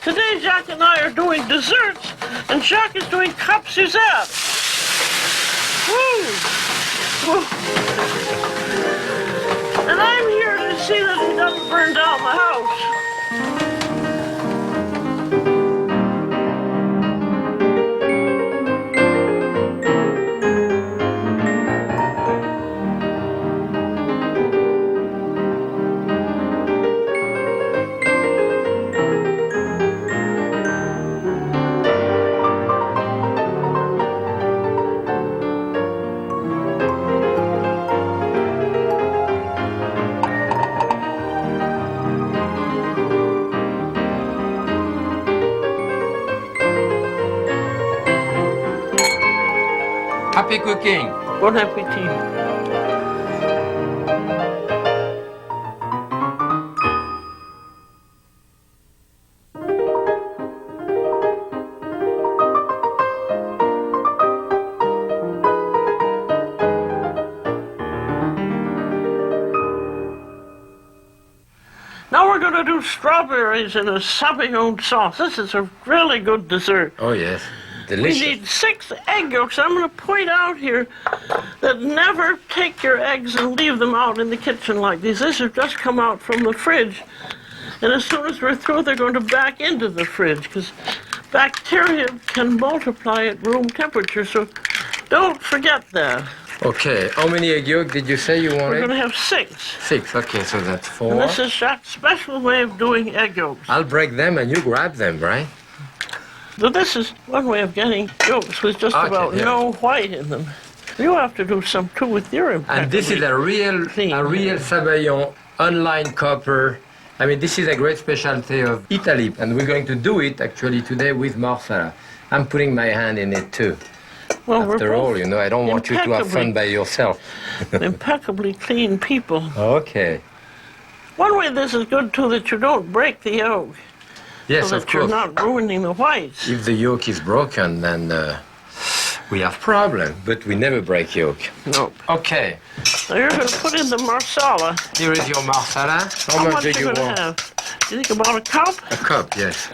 Today, Jacques and I are doing desserts, and Jacques is doing crepes Suzette. Woo! Woo! And I'm here to see that he doesn't burn down the house. Happy cooking. Bon appetit. Now we're going to do strawberries in a Sauvignon sauce. This is a really good dessert. Oh, yes. Delicious. We need 6 egg yolks. I'm going to point out here that never take your eggs and leave them out in the kitchen like these. These have just come out from the fridge. And as soon as we're through, they're going to back into the fridge because bacteria can multiply at room temperature. So don't forget that. Okay, how many egg yolks did you say you wanted? We're going to have 6. 6, okay, so that's 4. And this is Jacques' special way of doing egg yolks. I'll break them and you grab them, right? So this is one way of getting yolks with just about no white in them. You have to do some too with your impeccably. And this is a real Sauvignon, unlined copper. I mean, this is a great specialty of Italy, and we're going to do it actually today with Marsala. I'm putting my hand in it too. Well, After all, you know, I don't want you to have fun by yourself. Impeccably clean people. Okay. One way this is good too, that you don't break the yolk. Yes, so of that course. You're not ruining the whites. If the yolk is broken, then we have problem, but we never break yolk. Nope. Okay. Now you're going to put in the Marsala. Here is your Marsala. How much do are you you going want? to have? Do you think about a cup? A cup, yes.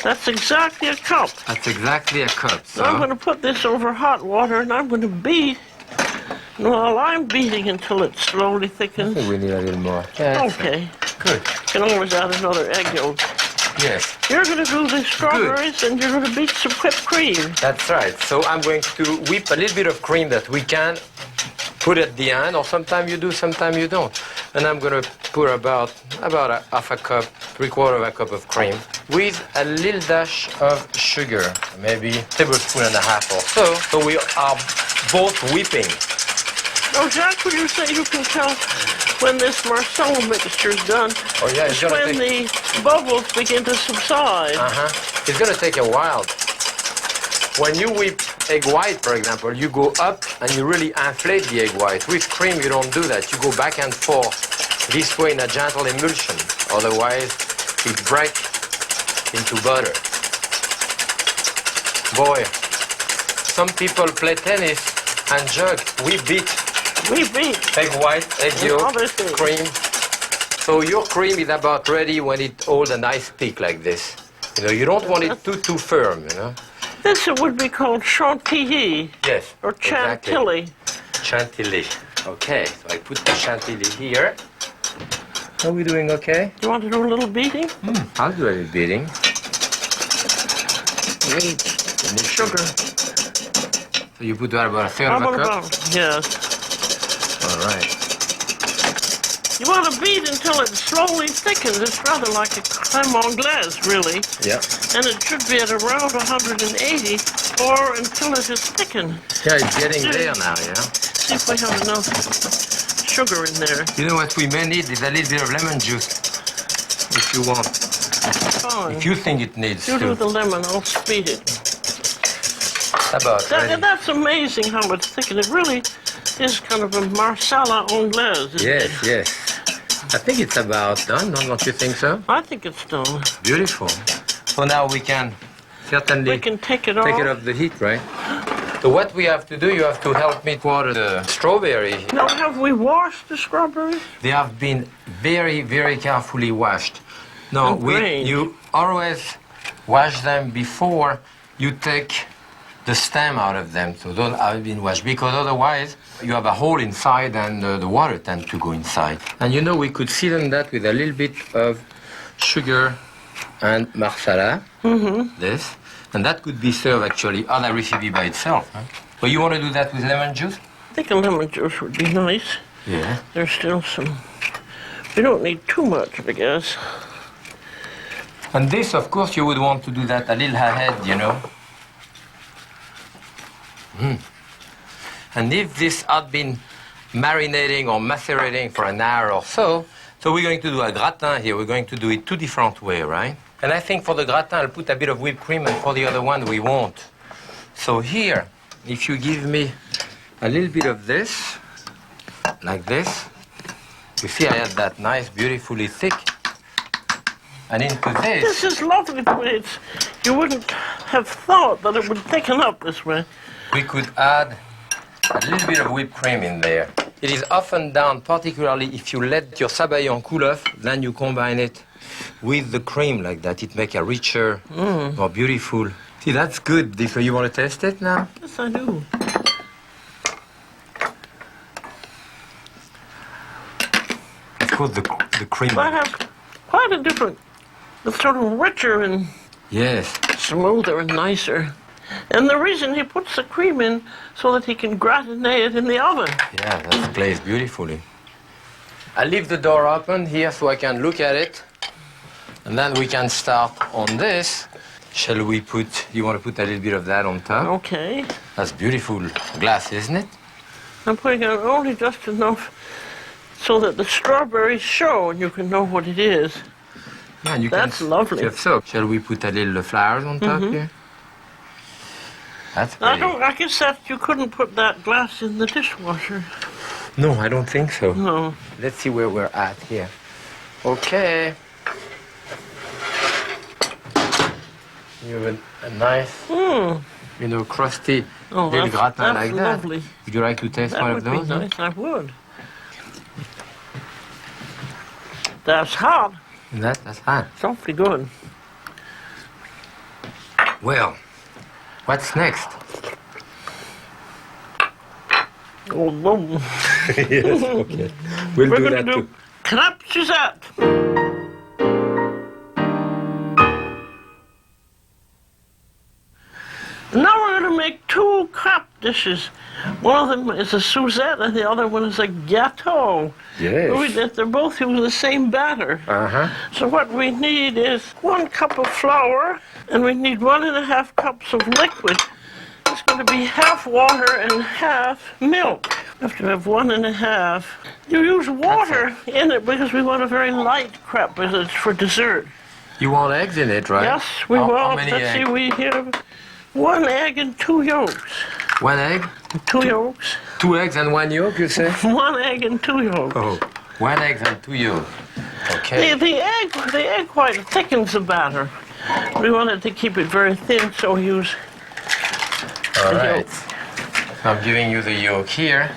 That's exactly a cup. That's exactly a cup. So Now I'm going to put this over hot water, and I'm going to beat. Well, I'm beating until it slowly I thickens. think we need a little more. Yeah, Okay. Good. You can always add another egg yolk. Yes. You're going to do the strawberries, and you're going to beat some whipped cream. That's right. So I'm going to whip a little bit of cream that we can put at the end, or sometimes you do, sometimes you don't. And I'm going to put about a half a cup, 3/4 of a cup of cream with a little dash of sugar, maybe a tablespoon and a half or so. So we are both whipping. Oh, Jacques, would you say you can tell when this Marsala mixture is done? Oh, yeah, it's It's gonna when the bubbles begin to subside. It's going to take a while. When you whip egg white, for example, you go up and you really inflate the egg white. With cream, you don't do that. You go back and forth this way in a gentle emulsion. Otherwise, it breaks into butter. Boy, some people play tennis and jug. We beat egg white, egg yolk, cream. So your cream is about ready when it holds a nice peak like this. You know, you don't want it too firm, you know. This would be called chantilly. Yes. Or chantilly. Exactly. Chantilly. Okay, so I put the chantilly here. Are we doing okay? You want to do a little beating? I'll do a little beating. Wait. Sugar. So you put about a third of a cup? Yes. All right. You want to beat until it slowly thickens. It's rather like a crème anglaise, really. Yeah. And it should be at around 180 or until it is thickened. Yeah, it's getting there now, yeah. See if we have enough sugar in there. You know what we may need is a little bit of lemon juice, if you want. Fine. If you think it needs You to. do the lemon, I'll speed it. About ready. That's amazing how it's thickened. It really is kind of a Marsala anglaise, isn't it? Yes. I think it's about done, don't you think so? I think it's done. Beautiful. So now we can certainly We can take it off. take it off the heat, right? So what we have to do, you have to help me water the strawberry. Now, have we washed the strawberries? They have been very, very carefully washed. No, And drained. you always wash them before you take the stem out of them. So those have been washed, because otherwise you have a hole inside and the water tends to go inside. And you know, we could season that with a little bit of sugar and marsala, this. And that could be served actually on a recipe by itself. Huh? But you want to do that with lemon juice? I think a lemon juice would be nice. Yeah. There's still some. We don't need too much, I guess. And this, of course, you would want to do that a little ahead, you know. And if this had been marinating or macerating for an hour or so we're going to do a gratin here. We're going to do it two different ways, right? And I think for the gratin, I'll put a bit of whipped cream, and for the other one, we won't. So here, if you give me a little bit of this, like this, you see I had that nice, beautifully thick. And into this... This is lovely the way it's... You wouldn't have thought that it would thicken up this way. We could add a little bit of whipped cream in there. It is often done, particularly if you let your sabayon cool off, then you combine it with the cream like that. It makes a richer, more beautiful. See, that's good. So you want to test it now? Yes, I do. It's called the cream. That has quite a different... It's sort of richer and Yes. smoother and nicer. And the reason he puts the cream in so that he can gratinate it in the oven. Yeah, that's glazed beautifully. I leave the door open here so I can look at it. And then we can start on this. Shall we put, you want to put a little bit of that on top? Okay. That's beautiful glass, isn't it? I'm putting on only just enough so that the strawberries show and you can know what it is. Yeah, and you That's can lovely. serve soap. Shall we put a little flowers on top here? That's pretty. I guess that you couldn't put that glass in the dishwasher. No, I don't think so. No. Let's see where we're at here. Okay. You have a nice, you know, crusty little gratin like that. Lovely. Would you like to taste That one would of those? be nice. I would. That's hot. That's hot. It's awfully good. Well, what's next? Oh, boom. Yes, okay. We'll We're do going that to do too. Crepes. Now we're going to make two crepe dishes. One of them is a Suzette and the other one is a gâteau. Yes. They're both using the same batter. Uh-huh. So what we need is 1 cup of flour and we need 1.5 cups of liquid. It's going to be half water and half milk. You have to have 1.5. You use water in it because we want a very light crepe because it's for dessert. You want eggs in it, right? Yes, we How want. many Let's eggs? see, we have 1 egg and 2 yolks. 1 egg? 2 yolks. 2 eggs and 1 yolk, you say? 1 egg and 2 yolks. Oh, 1 egg and 2 yolks. Okay. The egg white thickens the batter. We wanted to keep it very thin, so we use All the right. yolk. I'm giving you the yolk here.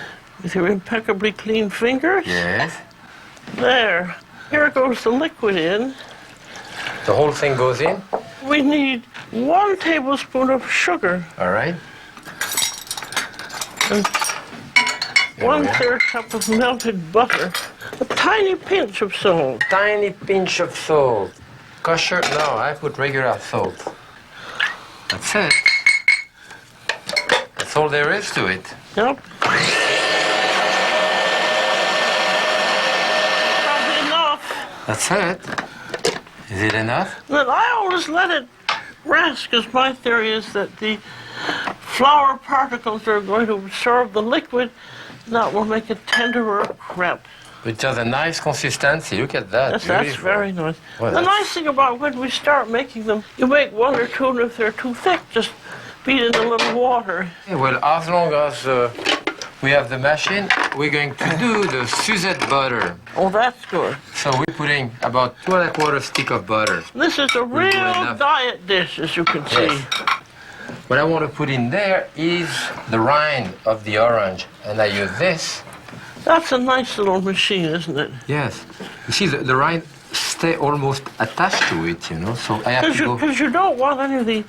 With your impeccably clean fingers. Yes. There. Here goes the liquid in. The whole thing goes in. We need 1 tablespoon of sugar All right. and There we are. 1/3 cup of melted butter. A tiny pinch of salt. Tiny pinch of salt. Kosher? No, I put regular salt. That's it. That's all there is to it. Yep. Probably enough. That's it. Is it enough? Then I always let it rest because my theory is that the flour particles are going to absorb the liquid and that will make a tenderer crepe. It has a nice consistency. Look at that. That's Beautiful. very nice. Well, the that's- nice thing about when we start making them, you make 1 or 2, and if they're too thick, just beat in a little water. Yeah, well, as long as we have the machine, we're going to do the Suzette butter. Oh, that's good. So we're putting about 2¼ stick of butter. This is a do real enough. diet dish, as you can see. Yes. What I want to put in there is the rind of the orange. And I use this. That's a nice little machine, isn't it? Yes. You see, the rind stay almost attached to it, you know. So I have to go. Because you don't want any of the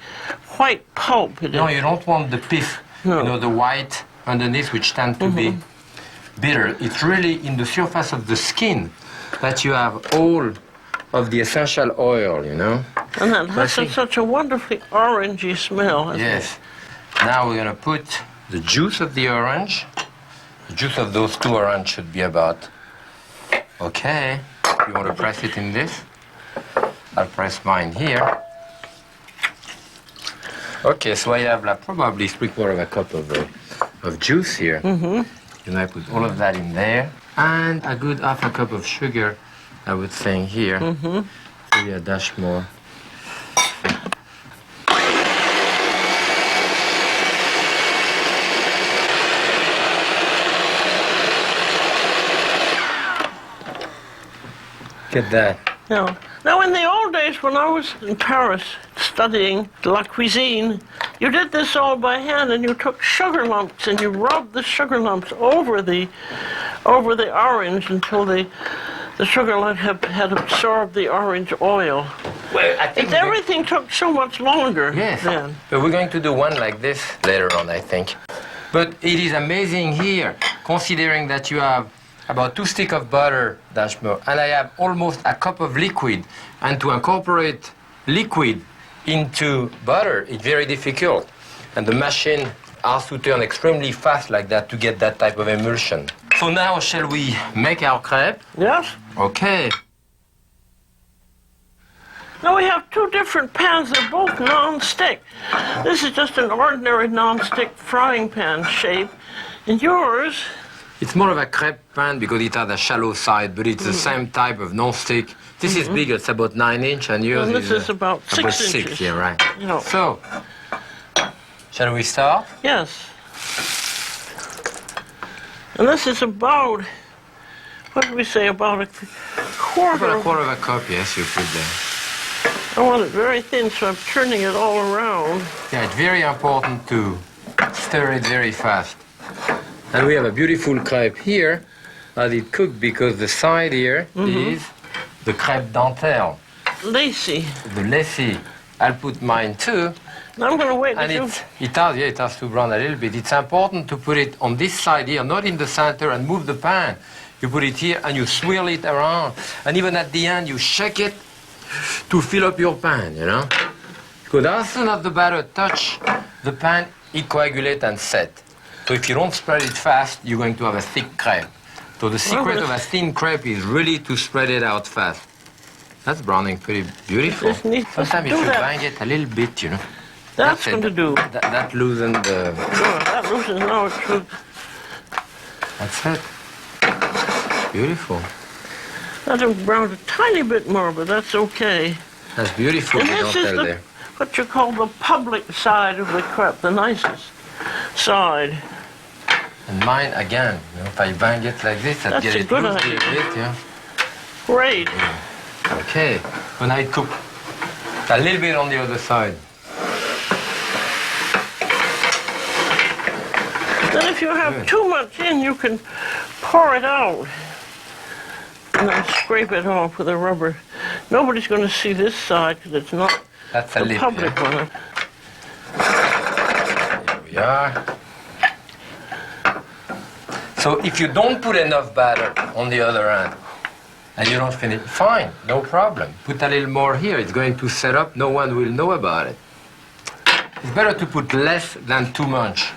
white pulp in it. No, you don't want the pith, No. you know, the white underneath, which tend to be bitter. It's really in the surface of the skin that you have all of the essential oil, you know. And that has such a wonderfully orangey smell. Yes. Now we're going to put the juice of the orange. The juice of those two oranges should be about, okay. You want to press it in this? I'll press mine here. Okay, so I have like probably 3/4 cup of juice here. And I put all of that in there. And a good 1/2 cup of sugar, I would think here. Maybe a dash more. Get that. Now, in the old days when I was in Paris studying la cuisine, you did this all by hand, and you took sugar lumps and you rubbed the sugar lumps over the orange until the sugar lump had absorbed the orange oil. Well, I think Everything took so much longer yes, then. but we're going to do one like this later on, I think. But it is amazing here, considering that you have about 2 sticks of butter, Dashmo, and I have almost a cup of liquid. And to incorporate liquid into butter, it's very difficult. And the machine has to turn extremely fast like that to get that type of emulsion. So now, shall we make our crepe? Yes? Okay. Now we have 2 different pans. They're both non-stick. This is just an ordinary non-stick frying pan shape. And yours... It's more of a crepe pan because it has a shallow side, but it's the same type of non-stick. This is bigger, it's about 9 inch, and yours And this is about 6 inches. Yeah, right. No. So, shall we start? Yes. And this is about, what did we say, about a quarter. About a quarter of a cup, yes, you put there. I want it very thin, so I'm turning it all around. Yeah, it's very important to stir it very fast. And we have a beautiful crepe here that it cooked because the side here is the crepe dentelle. Lacy. The lacy. I'll put mine too. Now I'm going to wait And until... it has to brown a little bit. It's important to put it on this side here, not in the center, and move the pan. You put it here and you swirl it around. And even at the end, you shake it to fill up your pan, you know? Because as soon as the batter touch the pan, it coagulates and set. So if you don't spread it fast, you're going to have a thick crepe. So the secret of a thin crepe is really to spread it out fast. That's browning pretty beautiful. Sometimes you should bang it a little bit, you know. That's going to do. That loosens the... No, that loosens, no, it should. That's it. Beautiful. That'll brown a tiny bit more, but that's okay. That's beautiful, And you this don't is tell there. what you call the public side of the crepe, the nicest side. And mine, again, you know, if I bang it like this, I'd That's get a it good loose a idea. little bit, yeah. Great. Okay, when I cook a little bit on the other side. Then if you have too much in, you can pour it out and then scrape it off with a rubber. Nobody's going to see this side because it's not That's a the lip, public yeah. one. Here we are. So if you don't put enough batter on the other end, and you don't finish, fine, no problem. Put a little more here, it's going to set up, no one will know about it. It's better to put less than too much.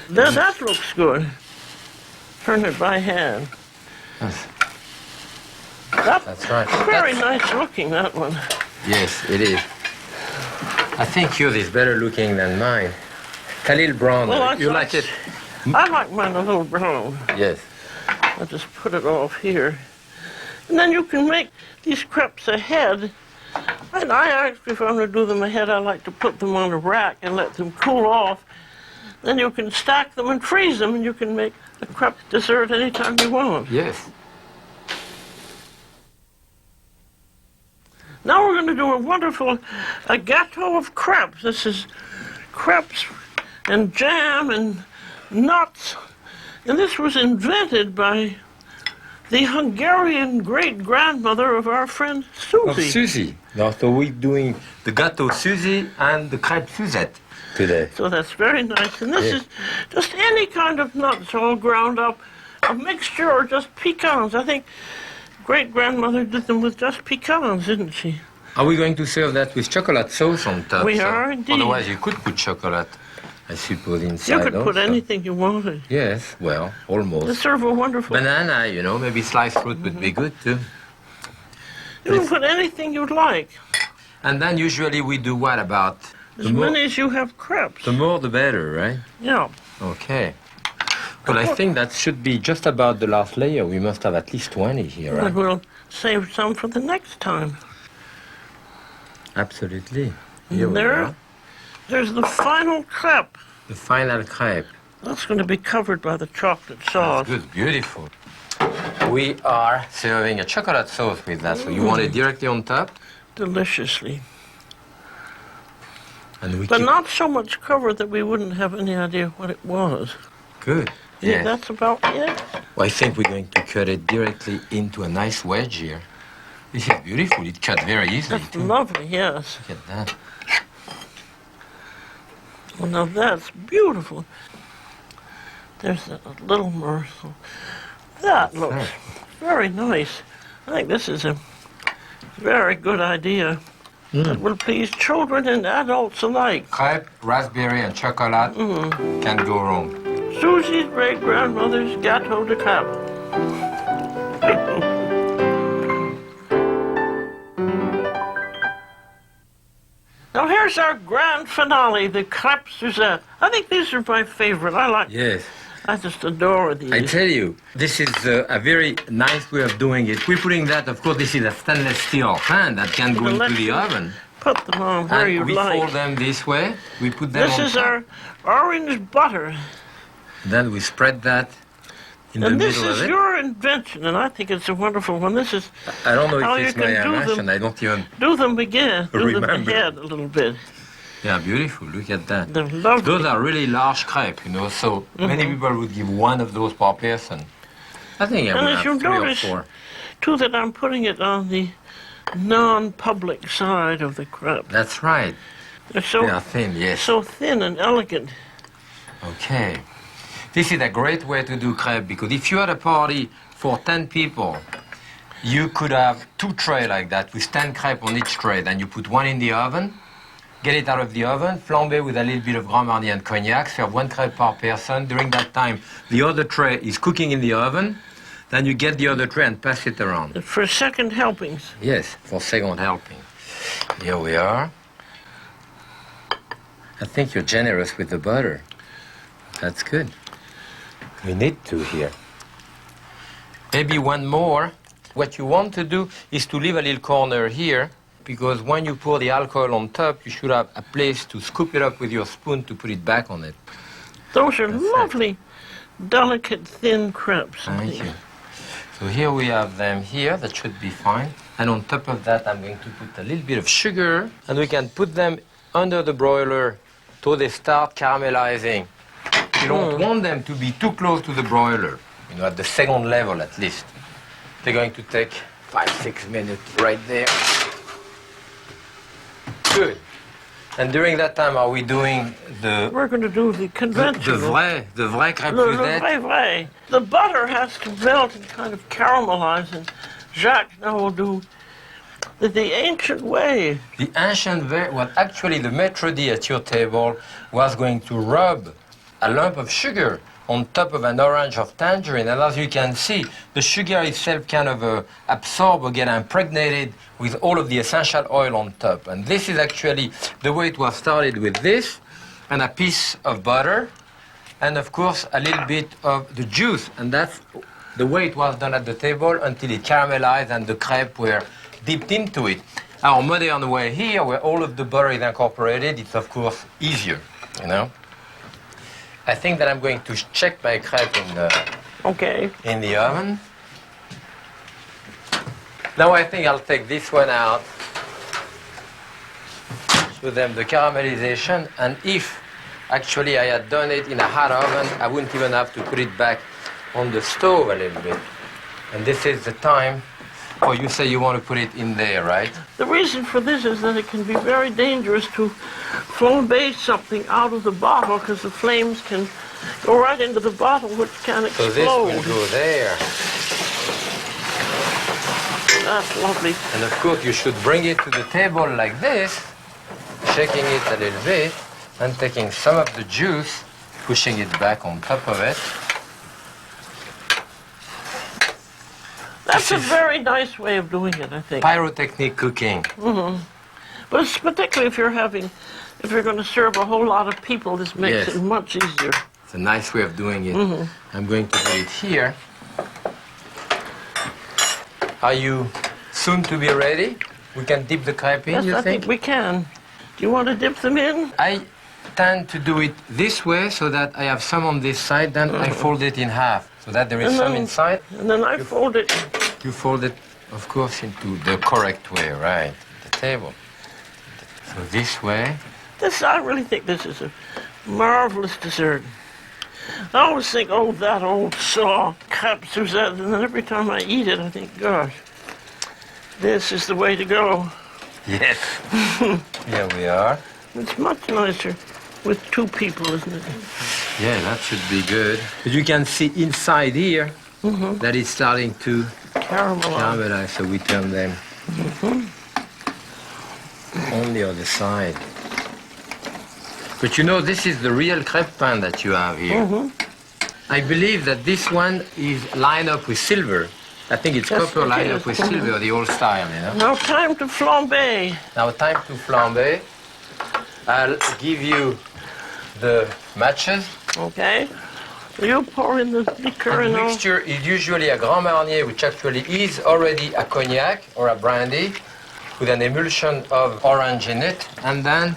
That looks good. Turn it by hand. Yes. That's right. Very nice looking, that one. Yes, it is. I think yours is better looking than mine. It's a little brown. Well, You like it? I like mine a little brown. Yes. I'll just put it off here. And then you can make these crepes ahead. And I actually, if I'm going to do them ahead, I like to put them on a rack and let them cool off. Then you can stack them and freeze them, and you can make a crepe dessert anytime you want. Yes. Now we're going to do a wonderful gâteau of crepes. This is crepes and jam and nuts. And this was invented by the Hungarian great-grandmother of our friend Of Susie. Susie. Now, so we're doing the gâteau Susie and the crêpe Suzette today. So that's very nice. And this Yeah. is just any kind of nuts all ground up, a mixture or just pecans. I think great-grandmother did them with just pecans, didn't she? Are we going to serve that with chocolate sauce on top? We are indeed. Otherwise, you could put chocolate, I suppose, inside. You could put also. anything you wanted. Yes, well, They almost. serve a wonderful... Banana, you know, maybe sliced fruit would be good too. You can put anything you'd like. And then usually we do what about? As many as you have crepes. The more the better, right? Yeah. Okay. Well, I think that should be just about the last layer. We must have at least 20 here, And right? we'll save some for the next time. Absolutely. Here And we there, are. there's the final crepe. The final crepe. That's going to be covered by the chocolate sauce. That's good, beautiful. We are serving a chocolate sauce with that, so you want it directly on top? Deliciously. And we But keep... not so much covered that we wouldn't have any idea what it was. Good. Yeah, Yes. that's about it. Well, I think we're going to cut it directly into a nice wedge here. This is beautiful. It cut very easily, That's too. lovely, yes. Look at that. Well, now that's beautiful. There's a little morsel. That looks right. very nice. I think this is a very good idea. That will please children and adults alike. Crepe, raspberry, and chocolate can't go wrong. Susie's great-grandmother's gâteau de crêpe. Now here's our grand finale, the crêpes Suzette. I think these are my favorite. Yes. I just adore these. I tell you, this is a very nice way of doing it. We're putting that, of course, this is a stainless steel pan that can go into the oven. Put them on where And you we like. fold them this way. We put them This on is top. our orange butter. Then we spread that in the And this middle is of it. your invention, and I think it's a wonderful one. This is I don't know how if you it's my can do them. invention. I don't even... Do them again. Do them Remember. ahead a little bit. Yeah, beautiful. Look at that. They're lovely. Those are really large crepes, you know, so many people would give one of those per person. I think I And would as have you 3 or notice- 4. Too, that I'm putting it on the non-public side of the crepe. That's right. They're so, They are thin, yes. so thin and elegant. Okay. This is a great way to do crepe because if you had a party for 10 people, you could have 2 trays like that with 10 crepes on each tray. Then you put one in the oven, get it out of the oven, flambe with a little bit of Grand Marnier and cognac, serve 1 crepe per person. During that time, the other tray is cooking in the oven. Then you get the other tray and pass it around. For second helpings. Yes, for second helping. Here we are. I think you're generous with the butter. That's good. We need to here. Maybe one more. What you want to do is to leave a little corner here, because when you pour the alcohol on top, you should have a place to scoop it up with your spoon to put it back on it. Those are That's lovely, delicate, thin crepes. Thank you. So here we have them here. That should be fine. And on top of that, I'm going to put a little bit of sugar. And we can put them under the broiler till they start caramelizing. You don't want them to be too close to the broiler, you know, at the second level at least. They're going to take 5-6 minutes right there. Good. And during that time, are we doing the We're going to do the conventional. the vrai crêpe Le Suzette? vrai, vrai. The butter has to melt and kind of caramelize, and Jacques now will do the ancient way. The ancient way, well, actually, the maître d' at your table was going to rub a lump of sugar on top of an orange of tangerine. And as you can see, the sugar itself kind of absorb or get impregnated with all of the essential oil on top. And this is actually the way it was started, with this and a piece of butter and, of course, a little bit of the juice. And that's the way it was done at the table until it caramelized and the crepes were dipped into it. Our modern way here, where all of the butter is incorporated, it's, of course, easier, you know. I think that I'm going to check my crepe Okay. in the oven. Now I think I'll take this one out, show them the caramelization, and if actually I had done it in a hot oven, I wouldn't even have to put it back on the stove a little bit. And this is the time. Oh, you say you want to put it in there, right? The reason for this is that it can be very dangerous to flambe something out of the bottle because the flames can go right into the bottle, which can explode. So this will go there. That's lovely. And of course, you should bring it to the table like this, shaking it a little bit, and taking some of the juice, pushing it back on top of it. That's a very nice way of doing it, I think. Pyrotechnic cooking. But it's particularly if you're going to serve a whole lot of people, this makes Yes. it much easier. It's a nice way of doing it. I'm going to put it here. Are you soon to be ready? We can dip the crepe in, Yes, you I think? think we can. Do you want to dip them in? I tend to do it this way so that I have some on this side, then I fold it in half so that there is And some then- inside. And then I fold it. You fold it, of course, into the correct way, right? The table. So this way. I really think this is a marvelous dessert. I always think, oh, that old saw, Crepes, Suzette, and then every time I eat it, I think, gosh, this is the way to go. Yes. Here we are. It's much nicer with two people, isn't it? Yeah, that should be good. But you can see inside here that it's starting to Caramelize. caramelize, so we turn them on the other side. But you know, this is the real crepe pan that you have here. I believe that this one is lined up with silver. I think it's Yes, copper it lined is. up with silver, the old style, you know. Now time to flambe. Now time to flambe. I'll give you the matches. Okay. You pour in the liquor The and all. mixture is usually a Grand Marnier, which actually is already a cognac or a brandy, with an emulsion of orange in it, and then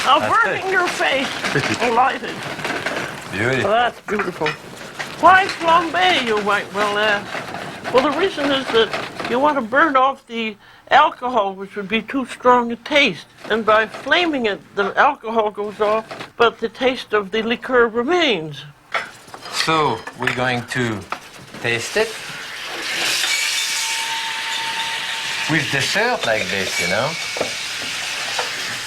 Now burning your face. Lighted. beautiful. Oh, that's beautiful. Why flambe, you might well ask? Well, the reason is that you want to burn off the alcohol, which would be too strong a taste. And by flaming it, the alcohol goes off, but the taste of the liqueur remains. So we're going to taste it with dessert like this, you know.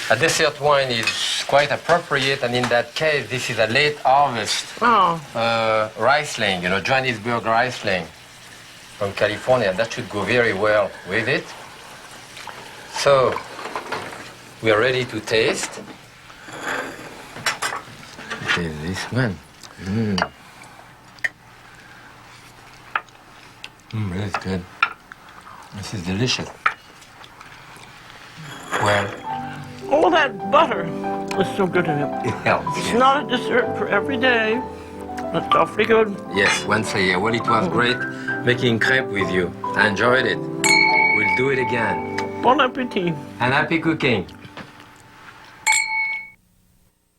A dessert wine is quite appropriate, and in that case, this is a late harvest Oh, Riesling, you know, Johannesburg Riesling from California. That should go very well with it. So we are ready to taste. Okay, this one. That's good. This is delicious. Well, all that butter is so good in it. it helps. It's Yes. not a dessert for every day, but it's awfully good. Yes, once a year. Well, it was great making crepe with you. I enjoyed it. We'll do it again. Bon appetit. And happy cooking.